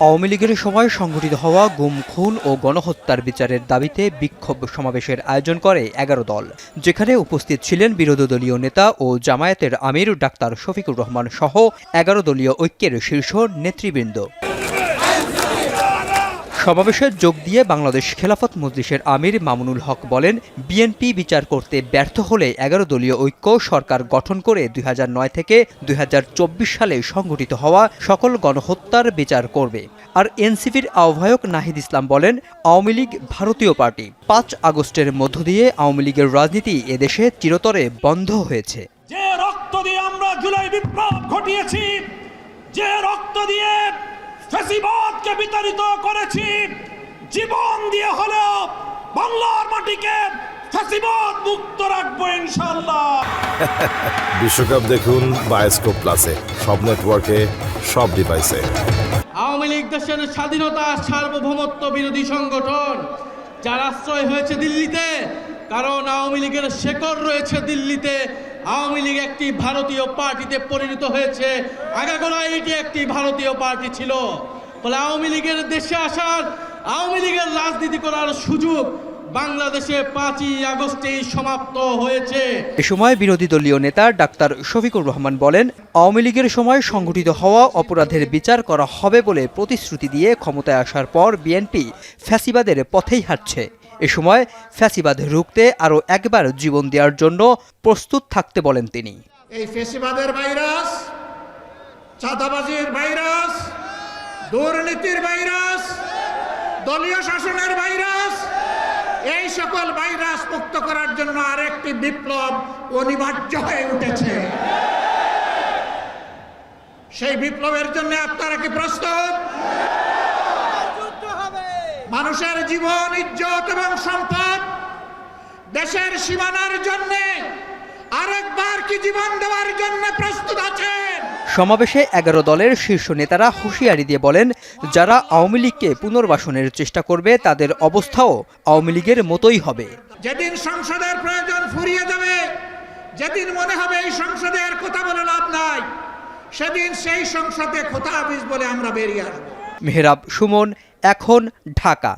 আওয়ামী লীগের সময় সংঘটিত হওয়া গুম, খুন ও গণহত্যার বিচারের দাবিতে বিক্ষোভ সমাবেশের আয়োজন করে ১১ দল, যেখানে উপস্থিত ছিলেন বিরোধী দলীয় নেতা ও জামায়াতের আমির ডাক্তার শফিকুর রহমান সহ ১১ দলীয় ঐক্যের শীর্ষ নেতৃবৃন্দ। সমাবেশে যোগ দিয়ে বাংলাদেশ খেলাফত মজলিসের আমির মামুনুল হক বলেন, বিএনপি বিচার করতে ব্যর্থ হলে ১১ দলীয় ঐক্য সরকার গঠন করে ২০০৯ থেকে ২০২৪ সালে সংঘটিত হওয়া সকল গণহত্যার বিচার করবে। আর এনসিপির আহ্বায়ক নাহিদ ইসলাম বলেন, আওয়ামী লীগ ভারতীয় পার্টি। ৫ আগস্টের মধ্য দিয়ে আওয়ামী লীগের রাজনীতি এদেশে চিরতরে বন্ধ হয়েছে। যে রক্ত দিয়ে আমরা জুলাই বিপ্লব ঘটিয়েছি, যে রক্ত দিয়ে ফ্যাসিবাদকে বিতাড়িত করেছি, জীবন দিয়ে হলেও বাংলার মাটিকে ফ্যাসিবাদ মুক্ত রাখবো ইনশাআল্লাহ। বিশ্বকাপ দেখুন বায়োস্কোপ প্লাসে, সব নেটওয়ার্কে, সব ডিভাইসে। আওয়ামী লীগ দেশের স্বাধীনতা সার্বভৌমত্ব বিরোধী সংগঠন, যার আশ্রয় হয়েছে দিল্লিতে, কারণ আওয়ামী লীগের শেকড় রয়েছে দিল্লিতে। আওয়ামী লীগ একটি ভারতীয় পার্টিতে পরিণত হয়েছে, আগাগোড়াই এটি একটি ভারতীয় পার্টি ছিল। ফলে আওয়ামী লীগের দেশে আসার, আওয়ামী লীগের রাজনীতি করার সুযোগ বাংলাদেশে ৫ই আগস্টেই সমাপ্ত হয়েছে। এ সময় বিরোধী দলীয় নেতা ডাক্তার শফিকুর রহমান বলেন, আওয়ামী লীগের সময় সংঘটিত হওয়া অপরাধের বিচার করা হবে বলে প্রতিশ্রুতি দিয়ে ক্ষমতায় আসার পর বিএনপি ফ্যাসিবাদের পথেই হাঁটছে। এ সময় ফ্যাসিবাদ রুখতে আরও একবার জীবন দেওয়ার জন্য প্রস্তুত থাকতে বলেন তিনি। এই ফ্যাসিবাদের ভাইরাস, চাঁদাবাজির ভাইরাস, দুর্নীতির ভাইরাস, দলীয় শাসনের ভাইরাস, এই সকল ভাইরাস মুক্ত করার জন্য আরেকটি বিপ্লব অনিবার্য হয়ে উঠেছে। সেই বিপ্লবের জন্য আপনারা কি প্রস্তুত? মানুষের জীবন, ইজ্জত এবং সম্পদ, দেশের সীমানার জন্য আরেকবার কি জীবন দেওয়ার জন্য প্রস্তুত আছেন? সমাবেশে ১১ দলের শীর্ষ নেতারা হুঁশিয়ারি দিয়ে বলেন, যারা আওয়ামী লীগকে পুনর্বাসনের চেষ্টা করবে তাদের অবস্থাও আওয়ামী লীগের মতোই হবে। যেদিন সংসদের প্রয়োজন ফুরিয়ে যাবে, যেদিন মনে হবে এই সংসদে আর কথা বলে লাভ নাই, সেদিন সেই সংসদে খোদাহাফিজ বলে আমরা বেরিয়ে আসবো। মেহরাব সুমন, এখন, ঢাকা।